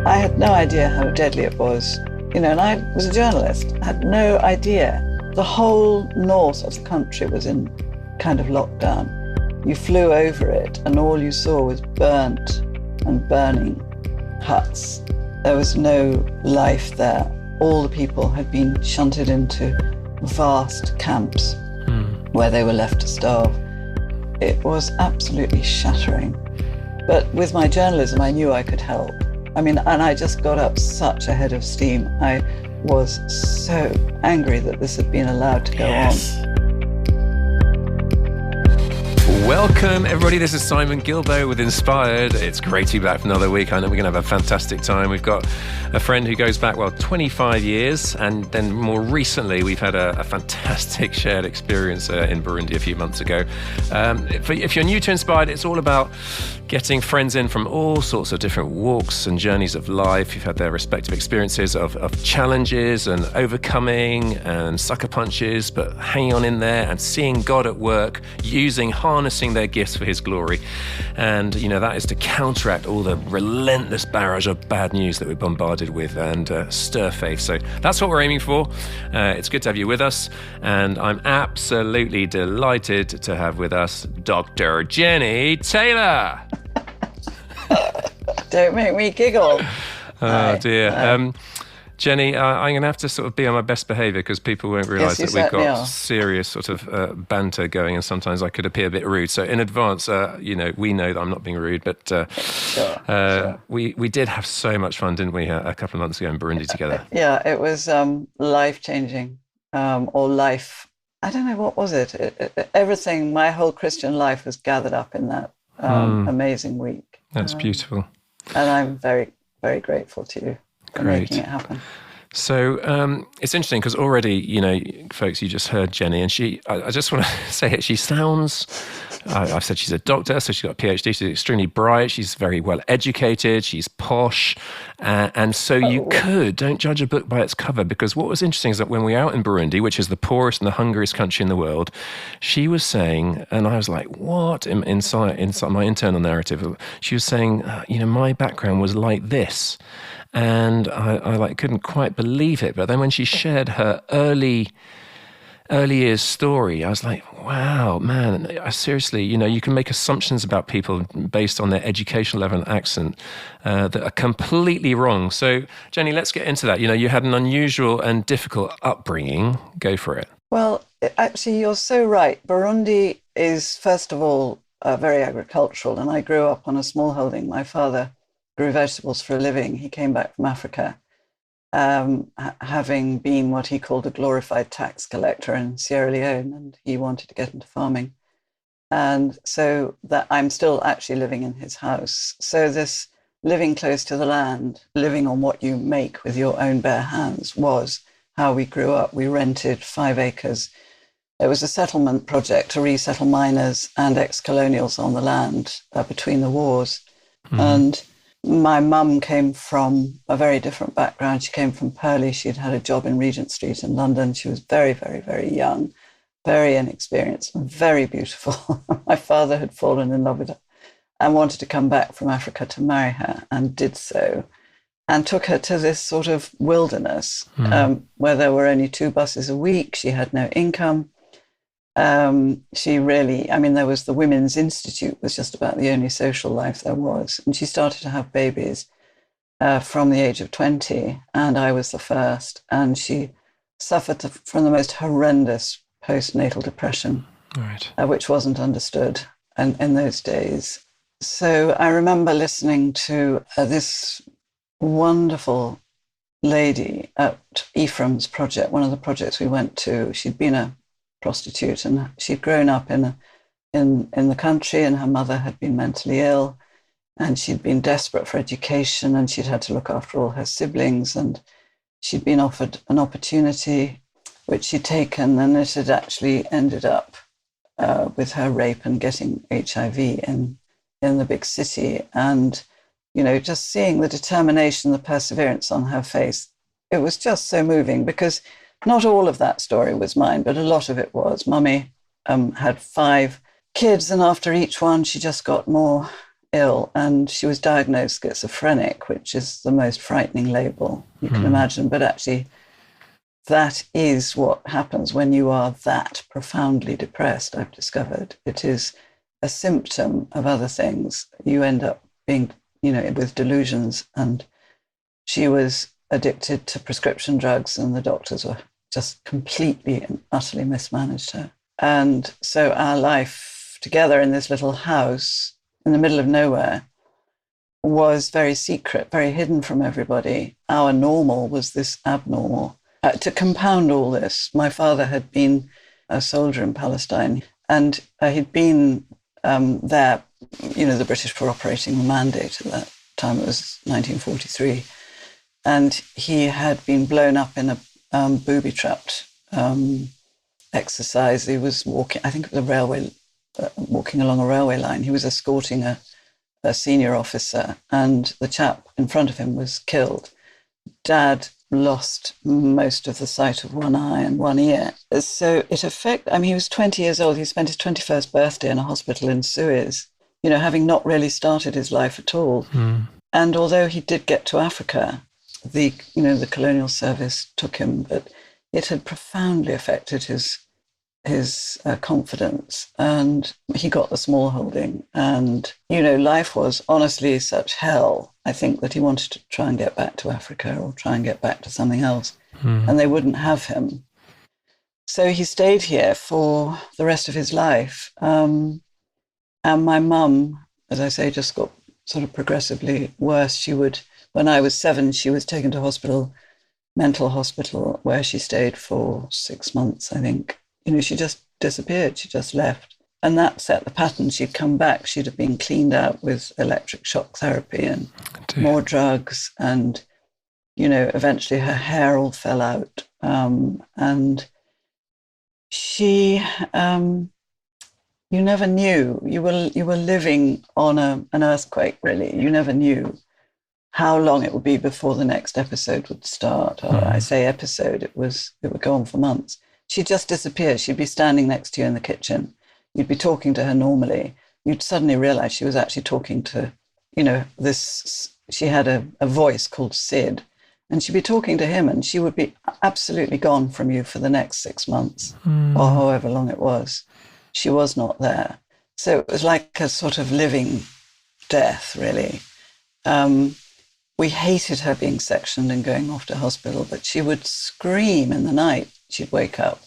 I had no idea how deadly it was, and I was a journalist. I had no idea. The whole north of the country was in kind of lockdown. You flew over it and all you saw was burnt and burning huts. There was no life there. All the people had been shunted into vast camps where they were left to starve. It was absolutely shattering. But with my journalism, I knew I could help. And I just got up such a head of steam. I was so angry that this had been allowed to go on. Welcome, everybody. This is Simon Gilbo with Inspired. It's great to be back for another week. I know we're going to have a fantastic time. We've got a friend who goes back, 25 years. And then more recently, we've had a fantastic shared experience in Burundi a few months ago. If you're new to Inspired, it's all about getting friends in from all sorts of different walks and journeys of life who've had their respective experiences of challenges and overcoming and sucker punches, but hanging on in there and seeing God at work, harnessing their gifts for his glory. And, that is to counteract all the relentless barrage of bad news that we're bombarded with and stir faith. So that's what we're aiming for. It's good to have you with us. And I'm absolutely delighted to have with us Dr. Jenny Taylor. Don't make me giggle. Oh, dear. Jenny, I'm going to have to sort of be on my best behaviour because people won't realise that we've got serious sort of banter going, and sometimes I could appear a bit rude. So in advance, we know that I'm not being rude, but sure. We did have so much fun, didn't we, a couple of months ago in Burundi together? Yeah, it was life-changing, or life, I don't know, what was it? Everything, my whole Christian life was gathered up in that amazing week. That's beautiful. And I'm very, very grateful to you. Great. Making it happen. So it's interesting because already, folks, you just heard Jenny, and I just want to say it, she sounds, I've said she's a doctor, so she's got a PhD, she's extremely bright, she's very well educated, she's posh, and so don't judge a book by its cover, because what was interesting is that when we were out in Burundi, which is the poorest and the hungriest country in the world, she was saying, and I was like, what? Inside my internal narrative, she was saying, my background was like this. And I couldn't quite believe it. But then when she shared her early years story, I was like, wow, man, seriously, you can make assumptions about people based on their educational level and accent that are completely wrong. So, Jenny, let's get into that. You had an unusual and difficult upbringing. Go for it. Well, actually, you're so right. Burundi is, first of all, very agricultural. And I grew up on a small holding. My father grew vegetables for a living. He came back from Africa, having been what he called a glorified tax collector in Sierra Leone, and he wanted to get into farming. And so that I'm still actually living in his house. So this living close to the land, living on what you make with your own bare hands, was how we grew up. We rented 5 acres. It was a settlement project to resettle miners and ex-colonials on the land between the wars. And my mum came from a very different background. She came from Purley. She'd had a job in Regent Street in London. She was very, very, very young, very inexperienced, very beautiful. My father had fallen in love with her and wanted to come back from Africa to marry her, and did so, and took her to this sort of wilderness where there were only 2 buses a week. She had no income. She really, there was the Women's Institute was just about the only social life there was. And she started to have babies from the age of 20, and I was the first. And she suffered from the most horrendous postnatal depression, which wasn't understood in those days. So I remember listening to this wonderful lady at Ephraim's project, one of the projects we went to. She'd been a prostitute, and she'd grown up in the country, and her mother had been mentally ill, and she'd been desperate for education, and she'd had to look after all her siblings, and she'd been offered an opportunity which she'd taken, and it had actually ended up with her rape and getting HIV in the big city. And just seeing the determination, the perseverance on her face, it was just so moving, because not all of that story was mine, but a lot of it was. Mummy had 5 kids, and after each one, she just got more ill, and she was diagnosed schizophrenic, which is the most frightening label you can imagine. But actually, that is what happens when you are that profoundly depressed, I've discovered. It is a symptom of other things. You end up being, with delusions. And she was addicted to prescription drugs, and the doctors were just completely and utterly mismanaged her. And so our life together in this little house in the middle of nowhere was very secret, very hidden from everybody. Our normal was this abnormal. To compound all this, my father had been a soldier in Palestine, and he'd been there, the British were operating the Mandate at that time. It was 1943. And he had been blown up in a booby-trapped exercise. He was walking, I think it was walking along a railway line. He was escorting a senior officer, and the chap in front of him was killed. Dad lost most of the sight of one eye and one ear. So he was 20 years old. He spent his 21st birthday in a hospital in Suez, having not really started his life at all. And although he did get to Africa, the colonial service took him, but it had profoundly affected his confidence, and he got the small holding. And, life was honestly such hell, I think, that he wanted to try and get back to Africa or try and get back to something else. And they wouldn't have him. So he stayed here for the rest of his life. And my mum, as I say, just got sort of progressively worse. When I was 7, she was taken to mental hospital, where she stayed for 6 months, I think. She just disappeared. She just left. And that set the pattern. She'd come back. She'd have been cleaned out with electric shock therapy and more drugs. And, eventually her hair all fell out. And she, you never knew. You were living on an earthquake, really. You never knew how long it would be before the next episode would start. Or I say episode, it would go on for months. She'd just disappear. She'd be standing next to you in the kitchen. You'd be talking to her normally. You'd suddenly realize she was actually talking to, she had a voice called Sid, and she'd be talking to him, and she would be absolutely gone from you for the next 6 months or however long it was. She was not there. So it was like a sort of living death, really. We hated her being sectioned and going off to hospital, but she would scream in the night. She'd wake up.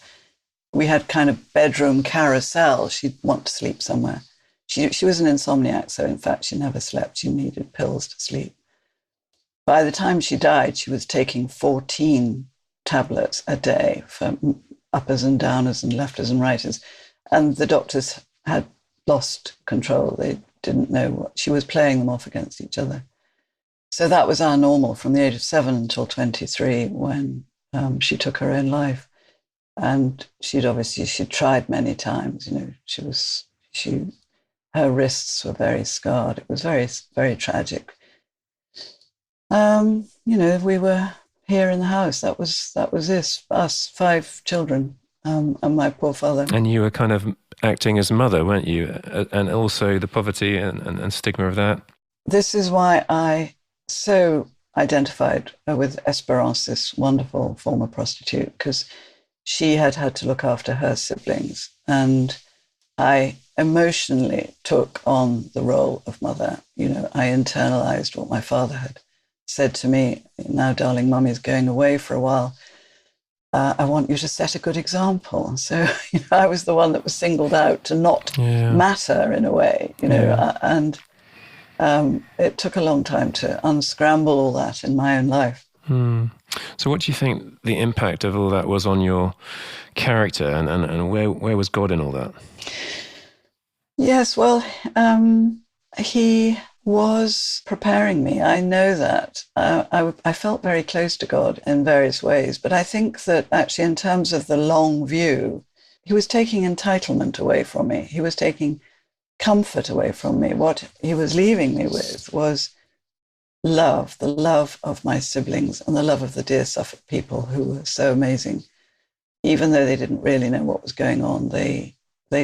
We had kind of bedroom carousel. She'd want to sleep somewhere. She was an insomniac, so in fact, she never slept. She needed pills to sleep. By the time she died, she was taking 14 tablets a day for uppers and downers and lefters and righters. And the doctors had lost control. They didn't know what. She was playing them off against each other. So that was our normal from the age of 7 until 23, when she took her own life. And she'd tried many times. Her wrists were very scarred. It was very, very tragic. We were here in the house. That was us 5 children, and my poor father. And you were kind of acting as mother, weren't you? And also the poverty and stigma of that. This is why I so identified with Esperance, this wonderful former prostitute, because she had to look after her siblings. And I emotionally took on the role of mother. I internalized what my father had said to me. Now, darling, Mummy's going away for a while. I want you to set a good example. So, I was the one that was singled out to not matter in a way, and it took a long time to unscramble all that in my own life. So what do you think the impact of all that was on your character, and where was God in all that? Yes, well, he was preparing me. I know that. I felt very close to God in various ways, but I think that actually in terms of the long view, he was taking entitlement away from me. He was taking comfort away from me. What he was leaving me with was love, the love of my siblings and the love of the dear Suffolk people, who were so amazing. Even though they didn't really know what was going on, they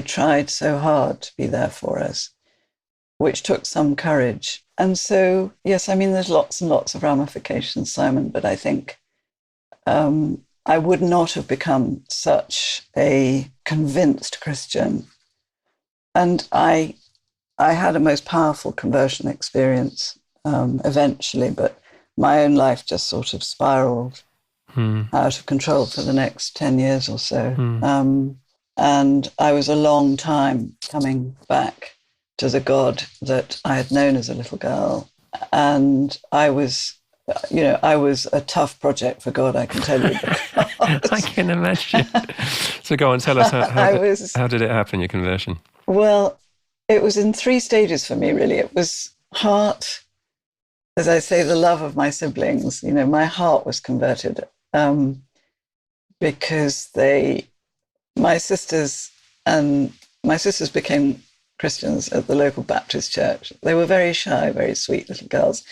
tried so hard to be there for us. which took some courage. And so, yes, I mean, there's lots and lots of ramifications, Simon, but I think I would not have become such a convinced Christian. And I had a most powerful conversion experience eventually, but my own life just sort of spiraled out of control for the next 10 years or so. And I was a long time coming back to the God that I had known as a little girl. And I was a tough project for God, I can tell you. I can imagine. So go on, tell us how did it happen, your conversion? Well, it was in 3 stages for me, really. It was heart, as I say, the love of my siblings. My heart was converted because my sisters became Christians at the local Baptist church. They were very shy, very sweet little girls.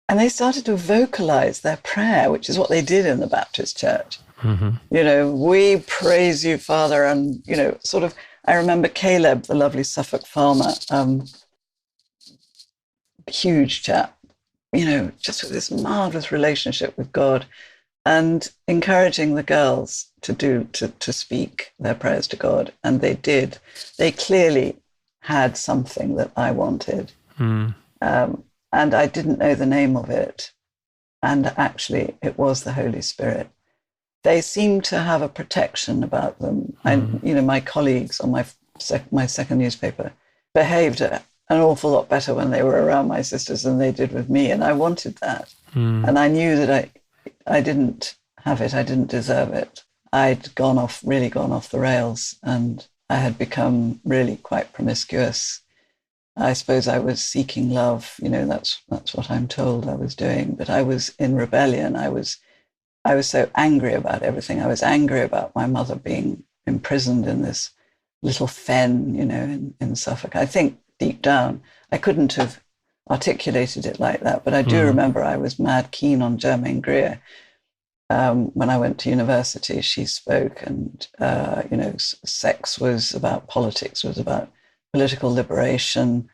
And they started to vocalize their prayer, which is what they did in the Baptist church. We praise you, Father. And, I remember Caleb, the lovely Suffolk farmer, huge chap, just with this marvelous relationship with God, and encouraging the girls to speak their prayers to God. And they did. They clearly had something that I wanted. And I didn't know the name of it. And actually, it was the Holy Spirit. They seemed to have a protection about them. My colleagues on my second newspaper behaved an awful lot better when they were around my sisters than they did with me. And I wanted that. And I knew that I didn't have it. I didn't deserve it. I'd really gone off the rails, and I had become really quite promiscuous. I suppose I was seeking love. That's what I'm told I was doing. But I was in rebellion. I was so angry about everything. I was angry about my mother being imprisoned in this little fen, in Suffolk. I think deep down, I couldn't have articulated it like that, but I do remember I was mad keen on Germaine Greer. When I went to university, she spoke, and, sex was about politics, was about political liberation,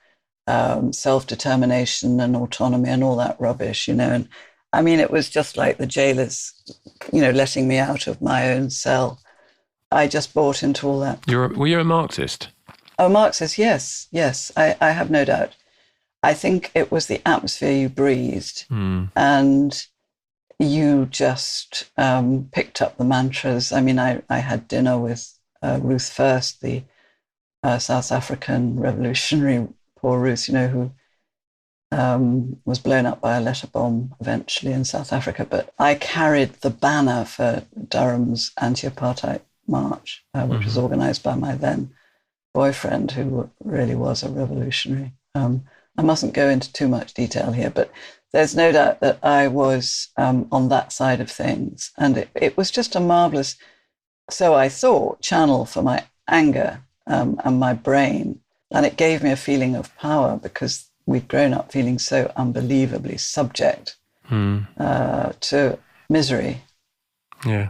self-determination and autonomy and all that rubbish, and I mean, it was just like the jailers, letting me out of my own cell. I just bought into all that. Were you a Marxist? Oh, Marxist, yes, I have no doubt. I think it was the atmosphere you breathed, and you just picked up the mantras. I mean, I had dinner with Ruth First, the South African revolutionary, poor Ruth, who was blown up by a letter bomb eventually in South Africa. But I carried the banner for Durham's anti-apartheid march, which was organized by my then boyfriend, who really was a revolutionary. I mustn't go into too much detail here, but there's no doubt that I was on that side of things. And it was just a marvelous, so I thought, channel for my anger and my brain. And it gave me a feeling of power, because we'd grown up feeling so unbelievably subject to misery. Yeah.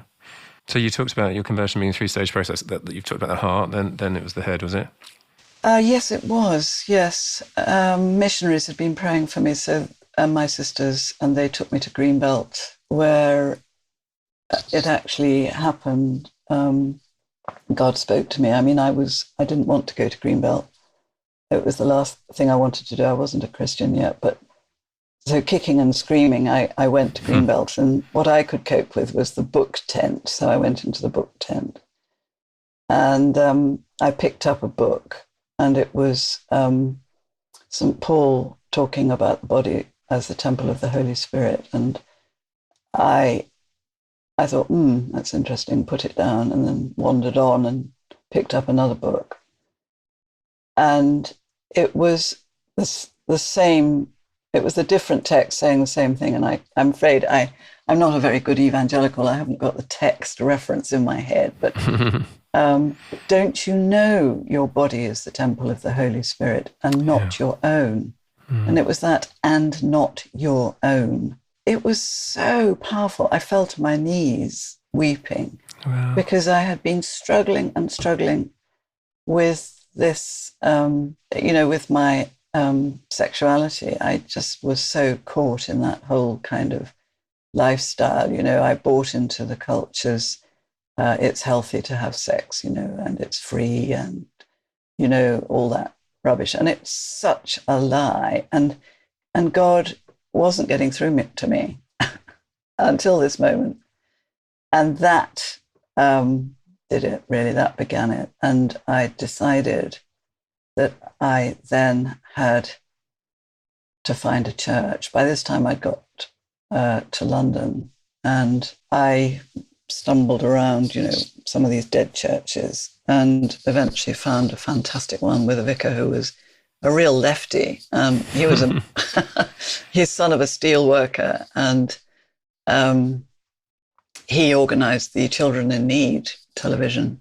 So you talked about your conversion being a 3-stage process. That you've talked about the heart, then it was the head, was it? Yes, it was. Yes. Missionaries had been praying for me, and my sisters, and they took me to Greenbelt, where it actually happened. God spoke to me. I mean, I didn't want to go to Greenbelt. It was the last thing I wanted to do. I wasn't a Christian yet, but so kicking and screaming, I went to Greenbelt, and what I could cope with was the book tent. So I went into the book tent, and I picked up a book, and it was St. Paul talking about the body as the temple of the Holy Spirit. And I thought, that's interesting, put it down, and then wandered on and picked up another book. And it was the same, it was the different text saying the same thing. And I'm afraid I'm not a very good evangelical. I haven't got the text reference in my head, but don't you know your body is the temple of the Holy Spirit and not your own? And it was that, and not your own. It was so powerful. I fell to my knees weeping because I had been struggling with this, with my sexuality. I just was so caught in that whole kind of lifestyle. I bought into the cultures. It's healthy to have sex, and it's free, and all that rubbish. And it's such a lie. And God wasn't getting through to me until this moment. And that did it, really. That began it. And I decided that I then had to find a church. By this time, I'd got to London, and I stumbled around, some of these dead churches, and eventually found a fantastic one with a vicar who was a real lefty. He was his son of a steel worker, and he organised the Children in Need television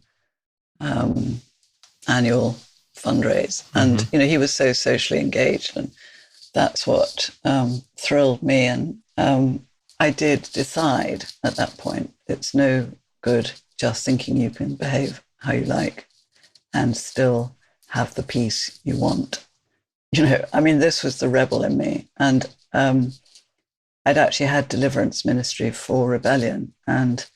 annual fundraise. And, he was so socially engaged, and that's what thrilled me. And I did decide at that point, it's no good just thinking you can behave how you like and still have the peace you want. This was the rebel in me. And I'd actually had deliverance ministry for rebellion, and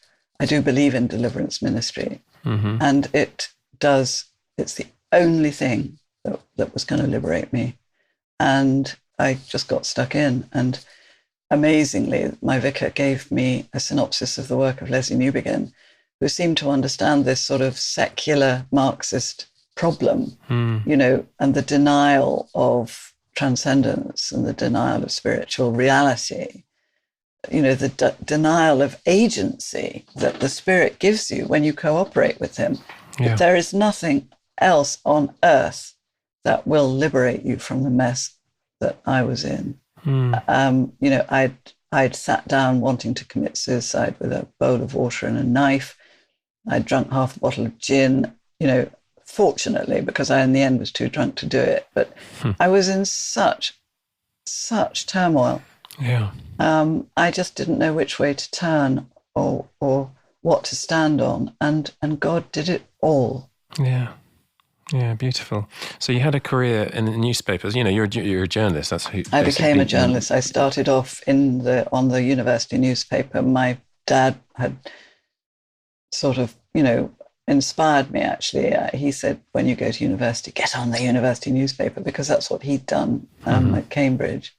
I do believe in deliverance ministry. And it's the only thing that was going to liberate me. And I just got stuck in. And amazingly, my vicar gave me a synopsis of the work of Leslie Newbigin, who seemed to understand this sort of secular Marxist problem, and the denial of transcendence and the denial of spiritual reality, the denial of agency that the Spirit gives you when you cooperate with him. Yeah. There is nothing else on earth that will liberate you from the mess that I was in. I'd sat down wanting to commit suicide with a bowl of water and a knife. I'd drunk half a bottle of gin, fortunately, because I in the end was too drunk to do it. But I was in such turmoil. Yeah. I just didn't know which way to turn or what to stand on, and God did it all. Yeah. Yeah, beautiful. So you had a career in the newspapers. You're a journalist. That's who I became a journalist. I started off on the university newspaper. My dad had sort of, inspired me, actually. He said, when you go to university, get on the university newspaper, because that's what he'd done at Cambridge.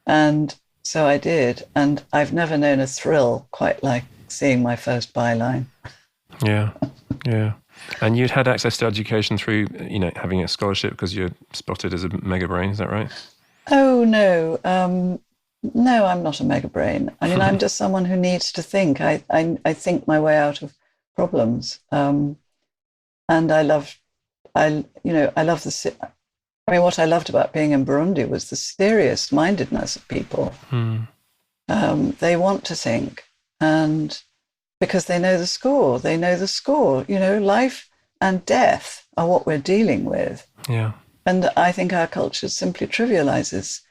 And so I did. And I've never known a thrill quite like seeing my first byline. Yeah, yeah. And you'd had access to education through, having a scholarship because you're spotted as a mega brain. Is that right? Oh, no. No, I'm not a mega brain. I'm just someone who needs to think. I think my way out of problems. And I love what I loved about being in Burundi was the serious mindedness of people. They want to think, and because they know the score. Life and death are what we're dealing with. Yeah. And I think our culture simply trivializes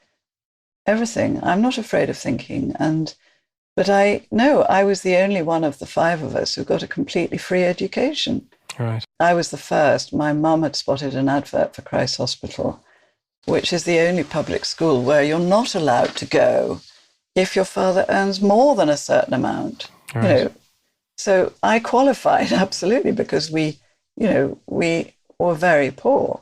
everything. I'm not afraid of thinking. But I know I was the only one of the five of us who got a completely free education. Right. I was the first. My mum had spotted an advert for Christ Hospital, which is the only public school where you're not allowed to go if your father earns more than a certain amount. Right. So I qualified, absolutely, because we were very poor,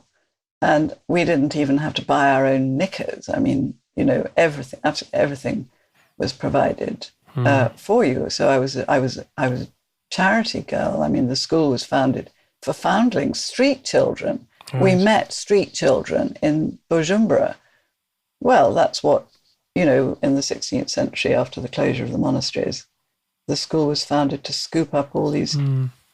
and we didn't even have to buy our own knickers. Everything, absolutely everything was provided for you. So I was a charity girl. The school was founded for foundling street children. Right. We met street children in Bujumbura. Well, that's what, in the 16th century, after the closure of the monasteries, the school was founded to scoop up all these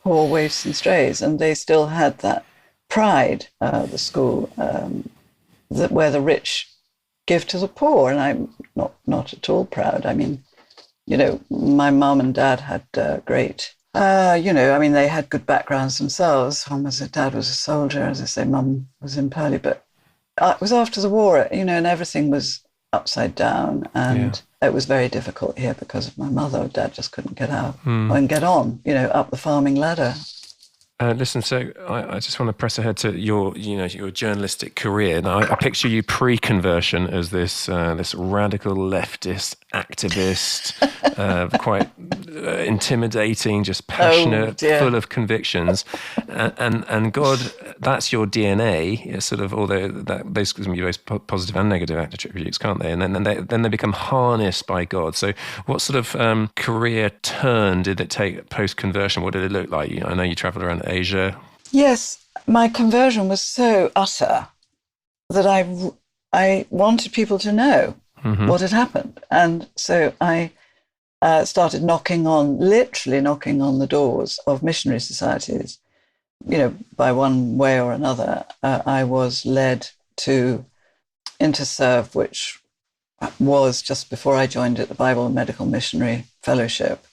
poor waifs and strays, and they still had that pride, the school, where the rich give to the poor, and I'm not at all proud. My mum and dad had great, they had good backgrounds themselves. Dad was a soldier, as I say, mum was in Purley, but it was after the war, and everything was upside down, and it was very difficult here because of my mother. Dad just couldn't get out and get on, up the farming ladder. Listen, so I just want to press ahead to your journalistic career. Now, I picture you pre-conversion as this radical leftist activist, quite intimidating, just Oh passionate, dear. full of convictions, and God, that's your DNA. It's sort of, although those can be both positive and negative attributes, can't they? And then they become harnessed by God. So, what sort of career turn did it take post-conversion? What did it look like? I know you travelled around Asia. Yes, my conversion was so utter that I wanted people to know what had happened. And so I started literally knocking on the doors of missionary societies. By one way or another, I was led to Interserve, which was just before I joined it, the Bible and Medical Missionary Fellowship.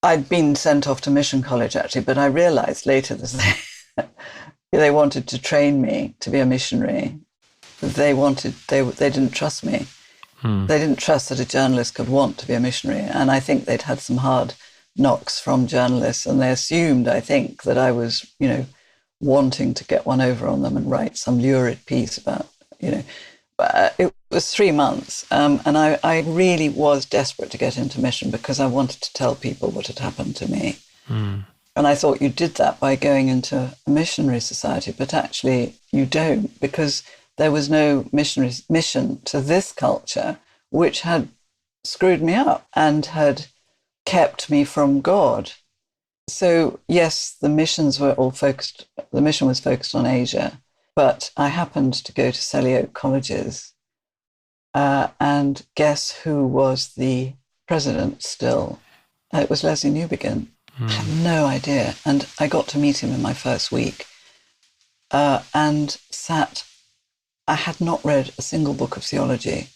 I'd been sent off to mission college, actually, but I realized later that they wanted to train me to be a missionary. They didn't trust me. They didn't trust that a journalist could want to be a missionary. And I think they'd had some hard knocks from journalists, and they assumed, I think, that I was, wanting to get one over on them and write some lurid piece about, But it was 3 months, and I really was desperate to get into mission because I wanted to tell people what had happened to me. And I thought you did that by going into a missionary society, but actually you don't, because there was no mission to this culture, which had screwed me up and had kept me from God. So yes, the mission was focused on Asia, but I happened to go to Selly Oak colleges, and guess who was the president still? It was Leslie Newbigin. I had no idea. And I got to meet him in my first week, and I had not read a single book of theology,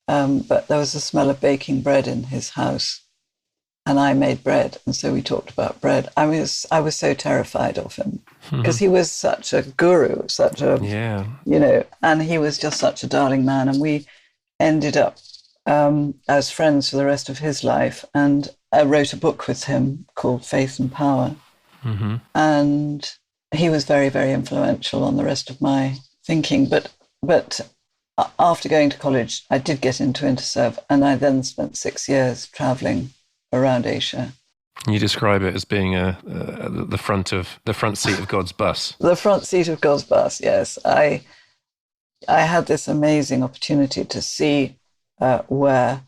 but there was a smell of baking bread in his house, and I made bread. And so we talked about bread. I was so terrified of him because he was such a guru, and he was just such a darling man. And we ended up as friends for the rest of his life. And I wrote a book with him called Faith and Power. And he was very, very influential on the rest of my thinking. But after going to college, I did get into Interserve, and I then spent 6 years traveling around Asia. You describe it as being the front seat of God's bus. The front seat of God's bus, yes. I had this amazing opportunity to see where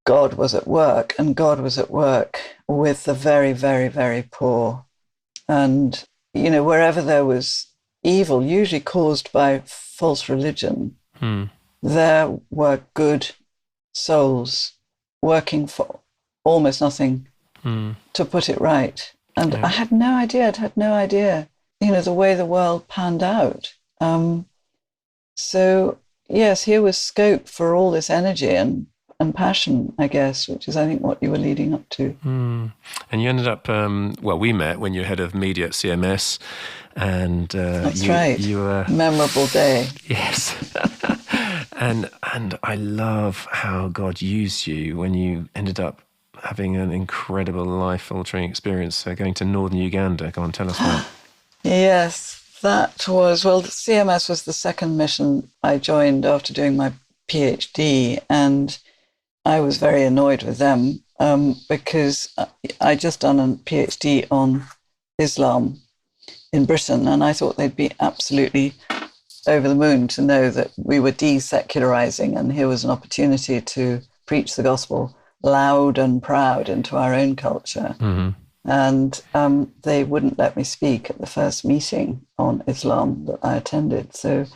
God was at work, and God was at work with the very, very, very poor. And, wherever there was evil, usually caused by false religion, there were good souls working for almost nothing to put it right. And I had no idea. I'd had no idea, the way the world panned out. So, yes, here was scope for all this energy and passion, I guess, which is, I think, what you were leading up to. And you ended up, we met when you were head of media at CMS. And that's right. You were memorable day. Yes. and I love how God used you when you ended up having an incredible life-altering experience going to northern Uganda. Go on, tell us that. Yes, that was, CMS was the second mission I joined after doing my PhD, and I was very annoyed with them because I'd just done a PhD on Islam in Britain, and I thought they'd be absolutely over the moon to know that we were desecularizing, and here was an opportunity to preach the gospel loud and proud into our own culture. And they wouldn't let me speak at the first meeting on Islam that I attended. So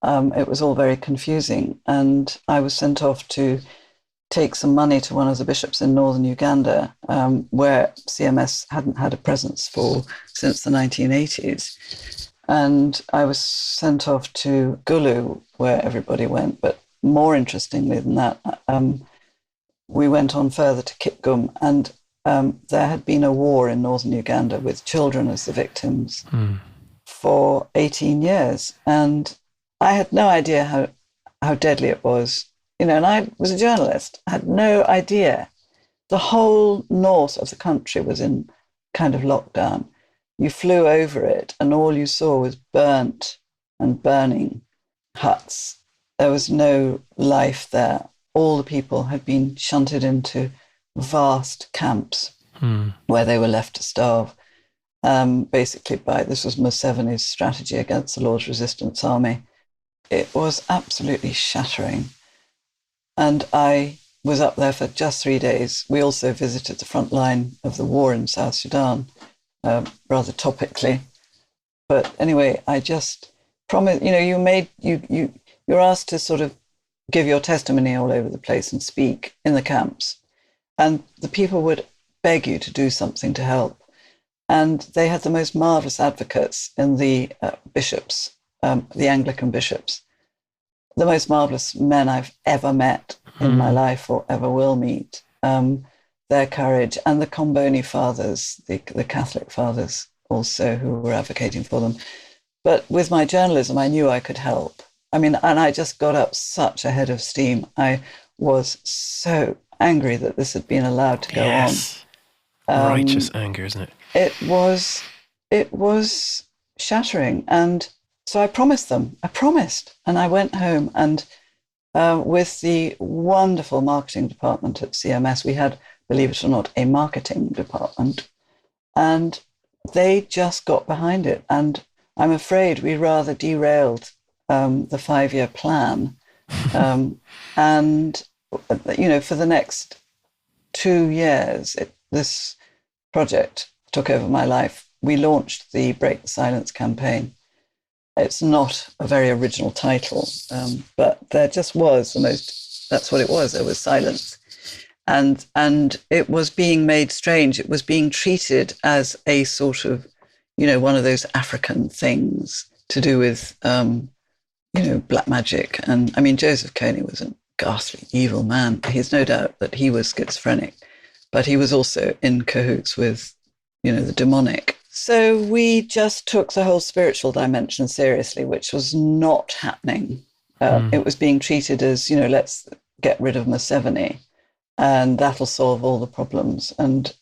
it was all very confusing. And I was sent off to take some money to one of the bishops in northern Uganda, where CMS hadn't had a presence since the 1980s. And I was sent off to Gulu, where everybody went. But more interestingly than that, we went on further to Kitgum, and there had been a war in northern Uganda with children as the victims for 18 years. And I had no idea how deadly it was. And I was a journalist. I had no idea. The whole north of the country was in kind of lockdown. You flew over it, and all you saw was burnt and burning huts. There was no life there. All the people had been shunted into vast camps where they were left to starve. Basically, this was Museveni's strategy against the Lord's Resistance Army. It was absolutely shattering. And I was up there for just 3 days. We also visited the front line of the war in South Sudan, rather topically. But anyway, I just promised, you're asked to sort of give your testimony all over the place and speak in the camps. And the people would beg you to do something to help. And they had the most marvelous advocates in the bishops, the Anglican bishops, the most marvelous men I've ever met in my life or ever will meet. Their courage, and the Comboni fathers, the Catholic fathers also, who were advocating for them. But with my journalism, I knew I could help. I mean, and I just got up such a head of steam. I was so angry that this had been allowed to go on. Righteous anger, isn't it? It was shattering. And so I promised, and I went home, and with the wonderful marketing department at CMS, we had, believe it or not, a marketing department, and they just got behind it. And I'm afraid we rather derailed the 5-year plan. And, for the next 2 years, this project took over my life. We launched the Break the Silence campaign. It's not a very original title, but there just was that's what it was. There was silence. And it was being made strange. It was being treated as a sort of, one of those African things to do with, black magic. And I mean, Joseph Kony was a ghastly, evil man. There's no doubt that he was schizophrenic, but he was also in cahoots with, the demonic. So we just took the whole spiritual dimension seriously, which was not happening. It was being treated as, let's get rid of Museveni and that'll solve all the problems. And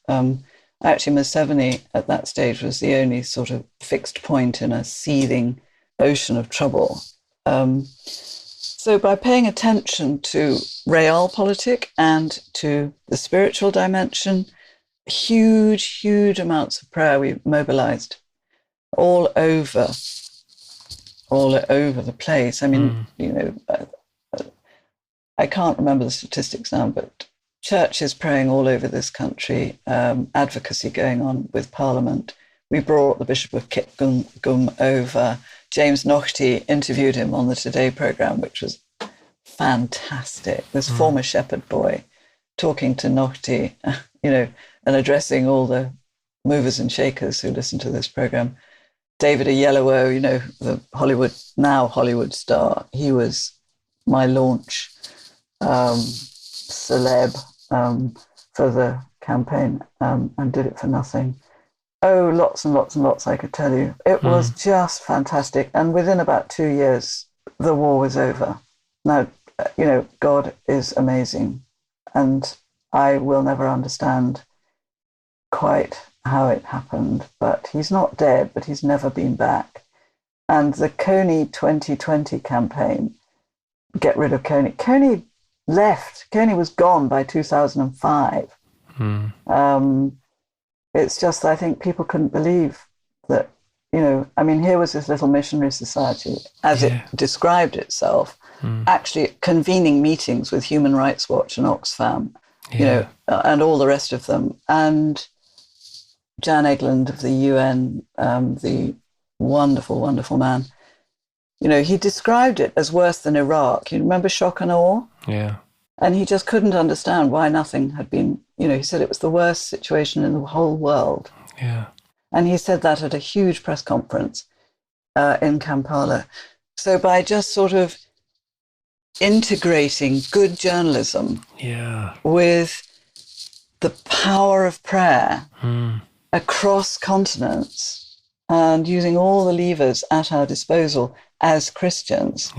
actually, Museveni at that stage was the only sort of fixed point in a seething ocean of trouble. So by paying attention to realpolitik and to the spiritual dimension, huge amounts of prayer we mobilized all over the place. I mean, I can't remember the statistics now, but churches praying all over this country, advocacy going on with Parliament. We brought the Bishop of Kitgum over. James Naughtie interviewed him on the Today programme, which was fantastic. This former shepherd boy talking to Naughtie, and addressing all the movers and shakers who listen to this programme. David Oyelowo, the Hollywood star, he was my launch celeb for the campaign, and did it for nothing. Oh, lots and lots and lots I could tell you. It was just fantastic. And within about 2 years, the war was over. Now, God is amazing. And I will never understand quite how it happened. But he's not dead, but he's never been back. And the Kony 2020 campaign, get rid of Kony. Kony left. Kony was gone by 2005. It's just, I think people couldn't believe that, here was this little missionary society, as it described itself, actually convening meetings with Human Rights Watch and Oxfam, and all the rest of them. And Jan Egeland of the UN, the wonderful, wonderful man, he described it as worse than Iraq. You remember shock and awe? Yeah. And he just couldn't understand why nothing had been, he said it was the worst situation in the whole world. Yeah. And he said that at a huge press conference in Kampala. So by just sort of integrating good journalism with the power of prayer across continents and using all the levers at our disposal as Christians,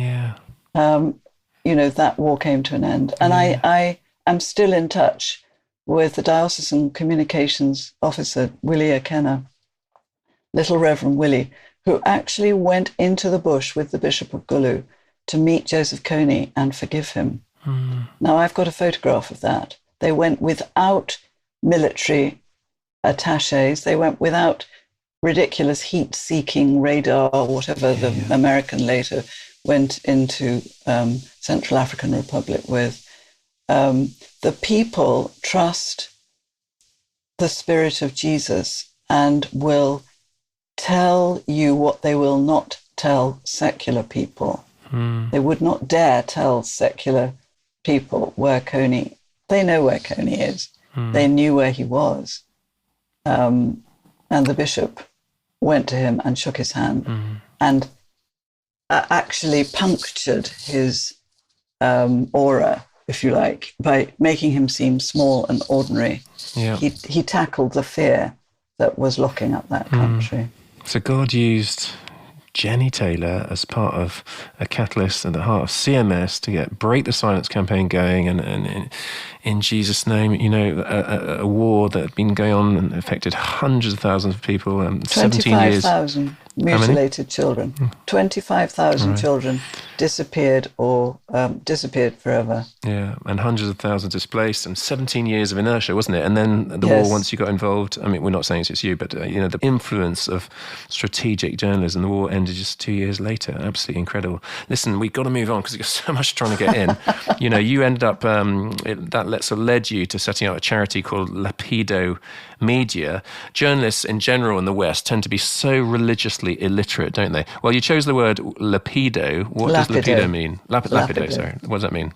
that war came to an end. And I am still in touch with the diocesan communications officer, Willie Akena, little Reverend Willie, who actually went into the bush with the Bishop of Gulu to meet Joseph Kony and forgive him. Now, I've got a photograph of that. They went without military attaches. They went without ridiculous heat-seeking radar or whatever the American later went into Central African Republic with. The people trust the spirit of Jesus and will tell you what they will not tell secular people. They would not dare tell secular people where Kony, they know where Kony is. They knew where he was. And the bishop went to him and shook his hand and actually punctured his aura, if you like, by making him seem small and ordinary. Yeah. He tackled the fear that was locking up that country. So God used Jenny Taylor as part of a catalyst at the heart of CMS to break the silence campaign going, and in Jesus' name, a war that had been going on and affected hundreds of thousands of people. 25,000 mutilated children. 25,000 children disappeared or disappeared forever. Yeah, and hundreds of thousands displaced, and 17 years of inertia, wasn't it? And then the war, once you got involved, I mean, we're not saying it's just you, but the influence of strategic journalism, the war ended just 2 years later. Absolutely incredible. Listen, we've got to move on because we've got so much trying to get in. You ended up, that sort of led you to setting up a charity called Lapido Media. Journalists in general in the West tend to be so religiously illiterate, don't they? Well, you chose the word Lapido. What does Lapido mean? Lapido, sorry. What does that mean?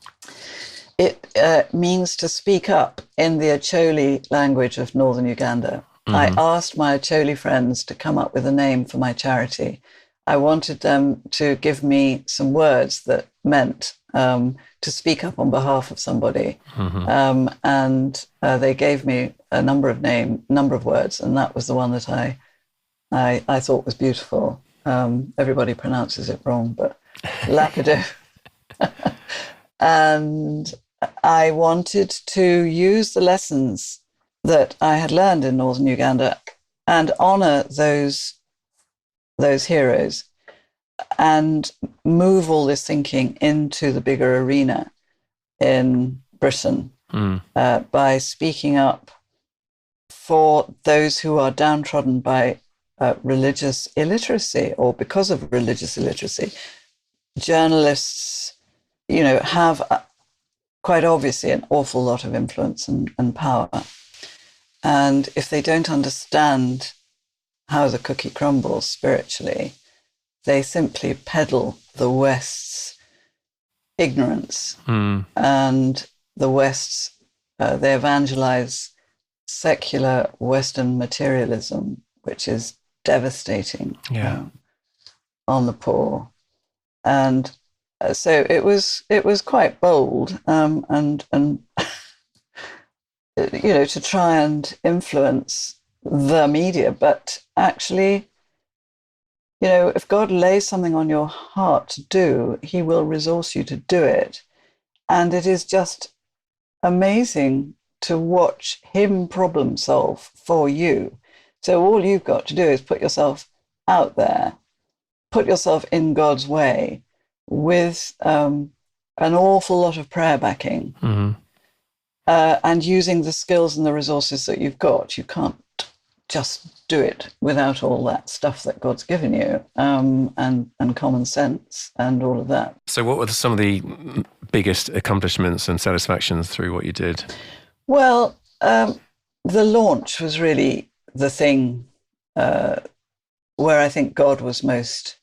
It means to speak up in the Acholi language of northern Uganda. I asked my Acholi friends to come up with a name for my charity. I wanted them to give me some words that meant to speak up on behalf of somebody. And they gave me a number of words, and that was the one that I thought was beautiful. Everybody pronounces it wrong, but Lapido. And I wanted to use the lessons that I had learned in northern Uganda and honor those heroes and move all this thinking into the bigger arena in Britain by speaking up for those who are downtrodden by religious illiteracy or because of religious illiteracy. Journalists, have quite obviously an awful lot of influence and power. And if they don't understand how the cookie crumbles spiritually, they simply peddle the West's ignorance and the West's, they evangelize secular Western materialism, which is devastating on the poor. And so it was quite bold and to try and influence the media, but actually, if God lays something on your heart to do, he will resource you to do it. And it is just amazing to watch him problem solve for you. So all you've got to do is put yourself out there, put yourself in God's way with an awful lot of prayer backing and using the skills and the resources that you've got. You can't just do it without all that stuff that God's given you and common sense and all of that. So what were some of the biggest accomplishments and satisfactions through what you did? Well, the launch was really the thing where I think God was most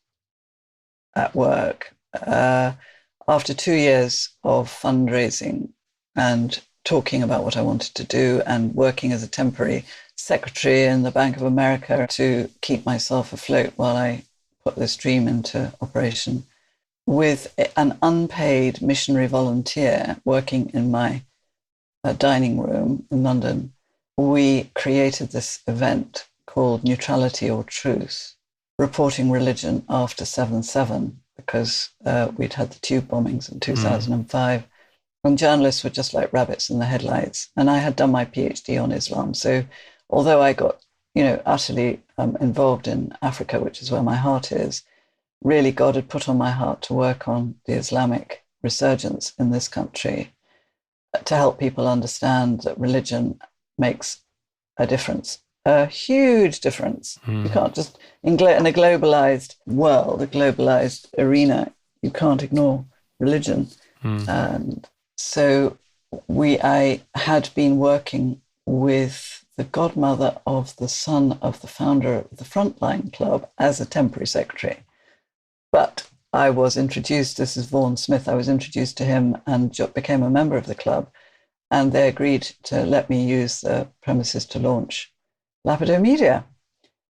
at work. After 2 years of fundraising and talking about what I wanted to do and working as a temporary secretary in the Bank of America to keep myself afloat while I put this dream into operation, with an unpaid missionary volunteer working in my dining room in London, we created this event called Neutrality or Truth, reporting religion after 7/7, because we'd had the tube bombings in 2005. And journalists were just like rabbits in the headlights. And I had done my PhD on Islam. So although I got utterly involved in Africa, which is where my heart is, really God had put on my heart to work on the Islamic resurgence in this country, to help people understand that religion makes a difference, a huge difference. You can't just, in a globalized world, a globalized arena, you can't ignore religion. And so I had been working with the godmother of the son of the founder of the Frontline Club as a temporary secretary. But I was introduced, this is Vaughan Smith, I was introduced to him and became a member of the club. And they agreed to let me use the premises to launch Lapido Media,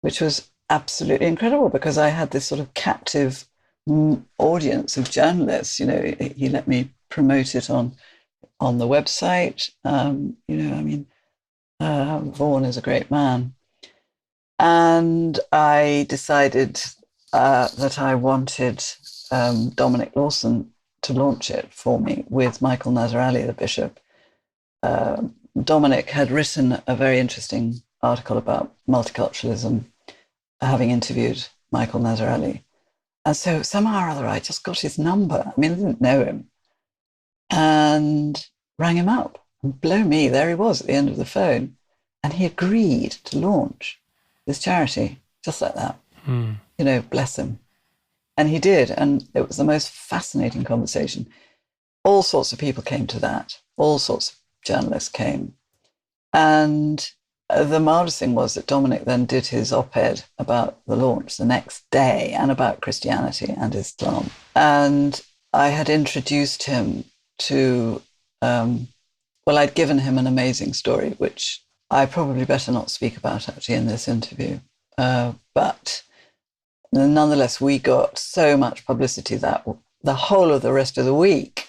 which was absolutely incredible because I had this sort of captive audience of journalists. He let me promote it on the website. Vaughan is a great man. And I decided that I wanted Dominic Lawson to launch it for me with Michael Nazarali, the bishop. Dominic had written a very interesting article about multiculturalism, having interviewed Michael Nazarali. And so somehow or other, I just got his number. I mean, I didn't know him. And rang him up. And blow me, there he was at the end of the phone. And he agreed to launch this charity, just like that. Bless him. And he did. And it was the most fascinating conversation. All sorts of people came to that. All sorts of journalists came. And the marvelous thing was that Dominic then did his op-ed about the launch the next day and about Christianity and Islam. And I had introduced him to, I'd given him an amazing story, which I probably better not speak about actually in this interview. But nonetheless, we got so much publicity that the whole of the rest of the week,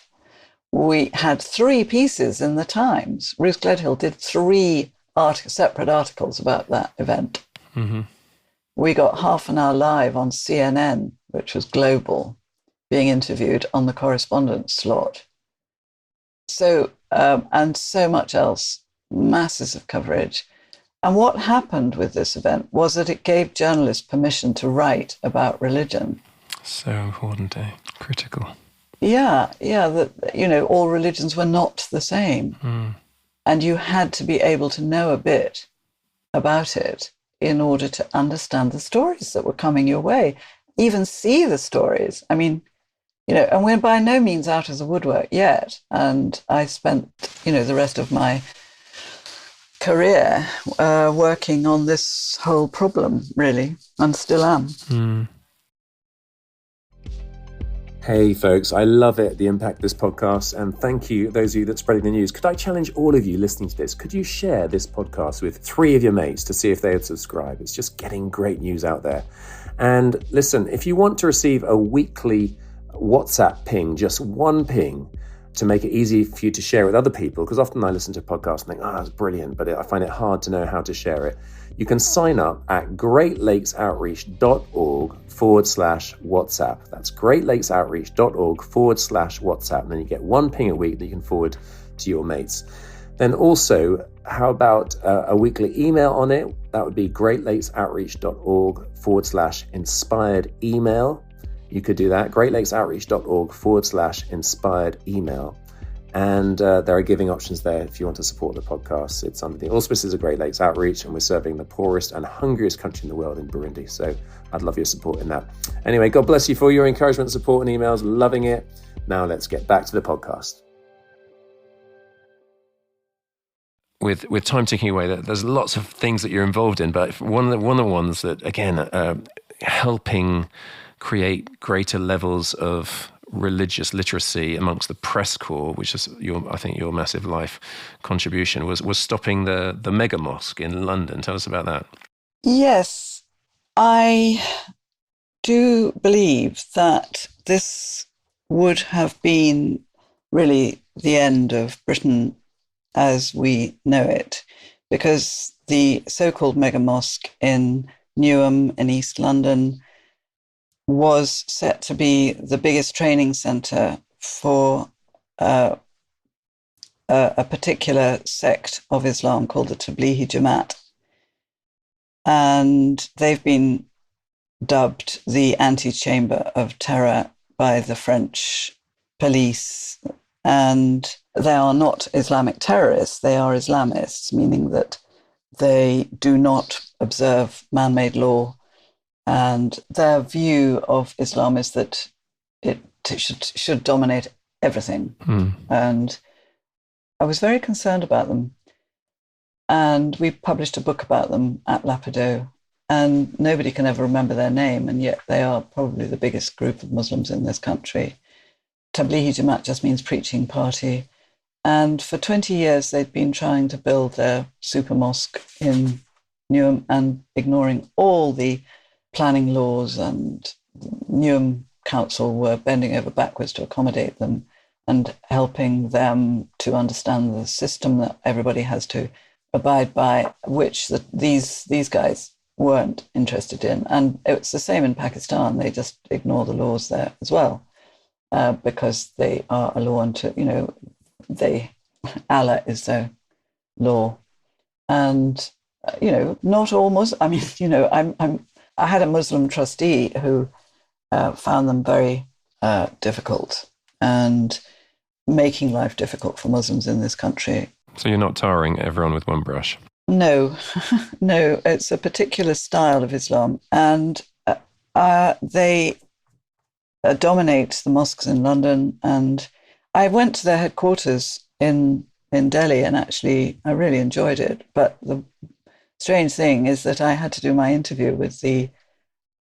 we had 3 pieces in the Times. Ruth Gledhill did 3 separate articles about that event. We got half an hour live on CNN, which was global, being interviewed on the correspondence slot. So, and so much else, masses of coverage. And what happened with this event was that it gave journalists permission to write about religion. So important, critical. Yeah, that, all religions were not the same. And you had to be able to know a bit about it in order to understand the stories that were coming your way, even see the stories. I mean, and we're by no means out of the woodwork yet. And I spent, the rest of my career working on this whole problem, really, and still am. Hey folks, I love it, the impact of this podcast, and thank you, those of you that spreading the news. Could I challenge all of you listening to this? Could you share this podcast with 3 of your mates to see if they would subscribe? It's just getting great news out there. And listen, if you want to receive a weekly WhatsApp ping, just one ping, to make it easy for you to share with other people, because often I listen to podcasts and think, that's brilliant, but I find it hard to know how to share it. You can sign up at greatlakesoutreach.org/WhatsApp. That's greatlakesoutreach.org/WhatsApp. And then you get 1 ping a week that you can forward to your mates. Then also, how about a weekly email on it? That would be greatlakesoutreach.org/inspired email. You could do that, greatlakesoutreach.org/inspired email. And there are giving options there if you want to support the podcast. It's under the auspices of Great Lakes Outreach, and we're serving the poorest and hungriest country in the world in Burundi. So I'd love your support in that. Anyway, God bless you for your encouragement, support, and emails. Loving it. Now let's get back to the podcast. With time ticking away, there's lots of things that you're involved in, but one of the ones that, again, helping create greater levels of religious literacy amongst the press corps, which is I think your massive life contribution, was stopping the megamosque in London. Tell us about that. Yes, I do believe that this would have been really the end of Britain as we know it, because the so-called megamosque in Newham in East London was set to be the biggest training centre for a particular sect of Islam called the Tablighi Jamaat. And they've been dubbed the antechamber of terror by the French police. And they are not Islamic terrorists, they are Islamists, meaning that they do not observe man-made law. And their view of Islam is that it should dominate everything. And I was very concerned about them. And we published a book about them at Lapido, and nobody can ever remember their name, and yet they are probably the biggest group of Muslims in this country. Tablighi Jamaat just means preaching party. And for 20 years, they'd been trying to build their super mosque in Newham and ignoring all the planning laws, and Newham Council were bending over backwards to accommodate them and helping them to understand the system that everybody has to abide by, which these guys weren't interested in. And it's the same in Pakistan. They just ignore the laws there as well, because they are a law unto, Allah is their law. And, not all Muslims, I had a Muslim trustee who found them very difficult and making life difficult for Muslims in this country. So you're not tarring everyone with one brush? No, no, it's a particular style of Islam. And they dominate the mosques in London. And I went to their headquarters in Delhi, and actually I really enjoyed it. But the strange thing is that I had to do my interview with the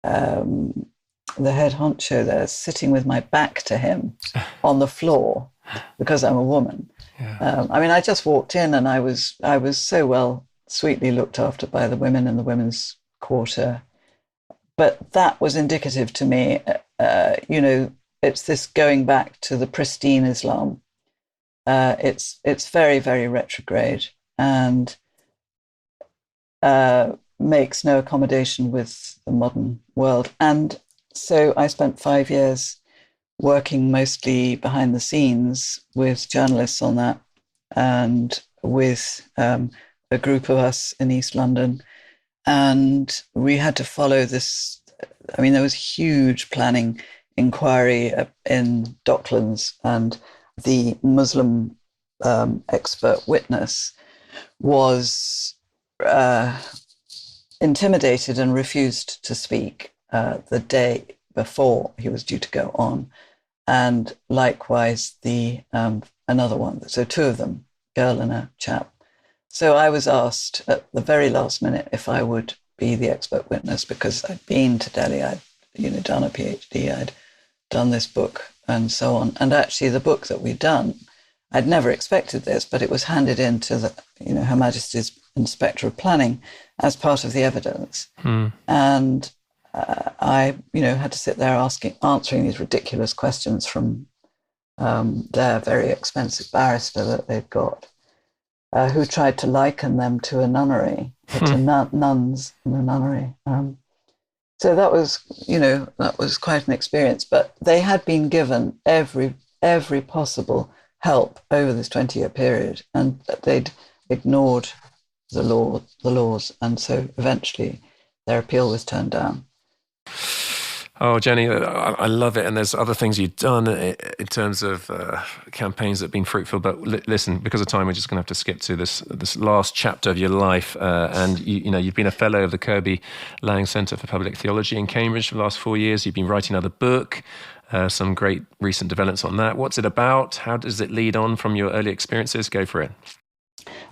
head honcho there, sitting with my back to him on the floor because I'm a woman. Yeah. I just walked in, and I was so well, sweetly looked after by the women in the women's quarter. But that was indicative to me, it's this going back to the pristine Islam. It's very, very retrograde and makes no accommodation with the modern world. And so I spent 5 years working mostly behind the scenes with journalists on that, and with a group of us in East London. And we had to follow this. There was huge planning inquiry in Docklands, and the Muslim expert witness was intimidated and refused to speak the day before he was due to go on. And likewise, the another one. So two of them, girl and a chap. So I was asked at the very last minute if I would be the expert witness, because I'd been to Delhi, I'd done a PhD, I'd done this book and so on. And actually the book that we'd done, I'd never expected this, but it was handed in to the, Her Majesty's Inspector of Planning as part of the evidence. And I, had to sit there answering these ridiculous questions from their very expensive barrister that they'd got, who tried to liken them to a nunnery, to nuns in a nunnery. So that was quite an experience. But they had been given every possible help over this 20-year period, and they'd ignored the laws, and so eventually their appeal was turned down. Oh, Jenny, I love it. And there's other things you've done in terms of campaigns that have been fruitful. But listen, because of time, we're just going to have to skip to this last chapter of your life. And you've been a fellow of the Kirby Lang Centre for Public Theology in Cambridge for the last 4 years. You've been writing another book, some great recent developments on that. What's it about? How does it lead on from your early experiences? Go for it.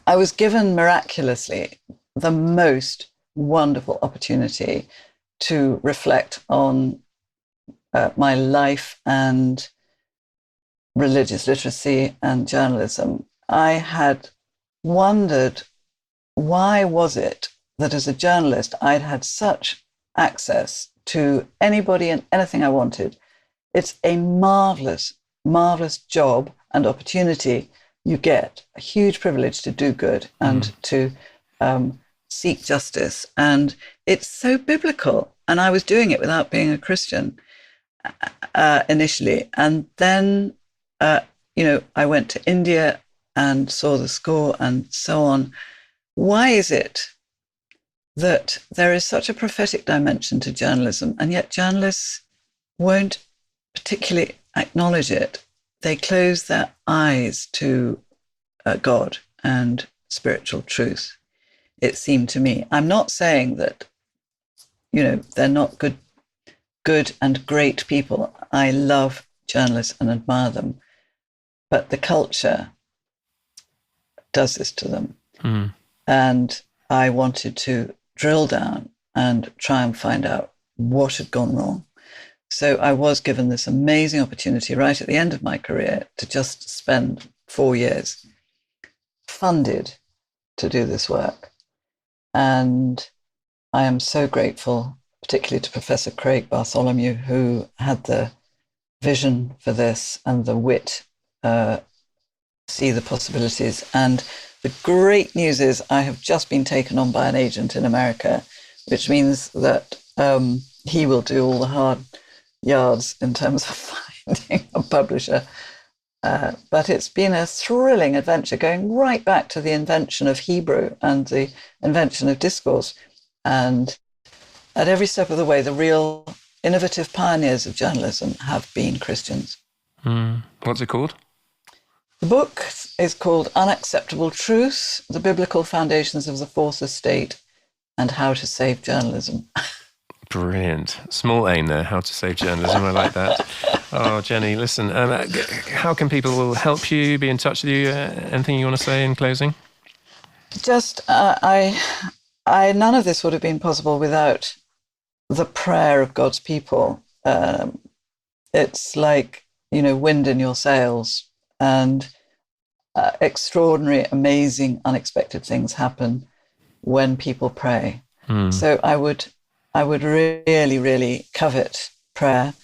I was given miraculously the most wonderful opportunity to reflect on my life and religious literacy and journalism. I had wondered, why was it that as a journalist I'd had such access to anybody and anything I wanted? It's a marvelous, marvelous job and opportunity you get, a huge privilege to do good and to seek justice. And it's so biblical. And I was doing it without being a Christian initially. And then, I went to India and saw the score and so on. Why is it that there is such a prophetic dimension to journalism, and yet journalists won't particularly acknowledge it. They close their eyes to God and spiritual truth, it seemed to me. I'm not saying that, they're not good and great people. I love journalists and admire them, but the culture does this to them. And I wanted to drill down and try and find out what had gone wrong. So I was given this amazing opportunity right at the end of my career to just spend 4 years funded to do this work. And I am so grateful, particularly to Professor Craig Bartholomew, who had the vision for this and the wit, see the possibilities. And the great news is I have just been taken on by an agent in America, which means that he will do all the hard yards in terms of finding a publisher. But it's been a thrilling adventure, going right back to the invention of Hebrew and the invention of discourse. And at every step of the way, the real innovative pioneers of journalism have been Christians. What's it called? The book is called Unacceptable Truth, The Biblical Foundations of the Fourth Estate and How to Save Journalism. Brilliant. Small aim there, how to save journalism. I like that. Oh, Jenny, listen, how can people help you, be in touch with you? Anything you want to say in closing? Just, I none of this would have been possible without the prayer of God's people. It's like, wind in your sails, and extraordinary, amazing, unexpected things happen when people pray. So I would really, really covet prayer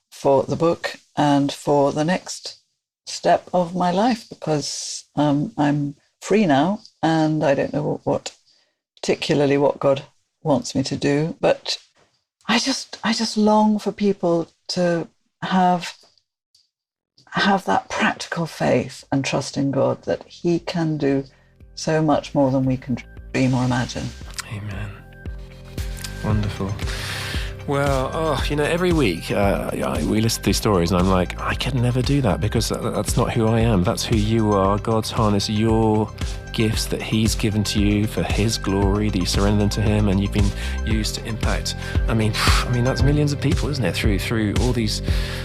for the book and for the next step of my life, because I'm free now and I don't know particularly what God wants me to do, but I just long for people to have that practical faith and trust in God that He can do so much more than we can dream or imagine. Amen. Wonderful. Well, every week we listen to these stories and I'm like, I could never do that because that's not who I am. That's who you are. God's harnessed your gifts that He's given to you for His glory, that you surrender them to Him, and you've been used to impact. I mean that's millions of people, isn't it? Through all these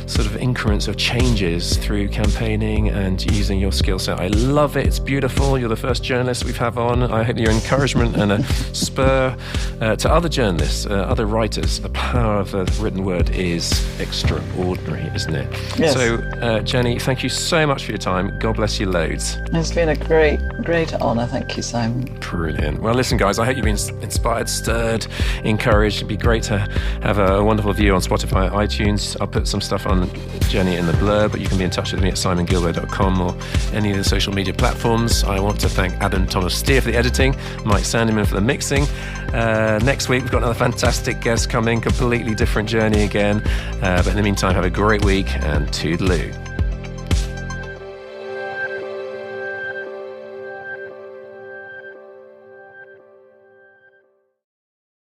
sort of increments of changes through campaigning and using your skill set. I love it. It's beautiful. You're the first journalist we've had on. I hope your encouragement and a spur to other journalists, other writers. The power of the written word is extraordinary, isn't it? Yes. So, Jenny, thank you so much for your time. God bless you loads. It's been a great honour. Thank you, Simon. Brilliant. Well, listen, guys, I hope you've been inspired, stirred, encouraged. It'd be great to have a wonderful view on Spotify, iTunes. I'll put some stuff on Jenny in the blurb, but you can be in touch with me at simongilbert.com or any of the social media platforms. I want to thank Adam Thomas Steer for the editing, Mike Sandyman for the mixing. Next week, we've got another fantastic guest coming, completely different journey again. But in the meantime, have a great week and toodaloo.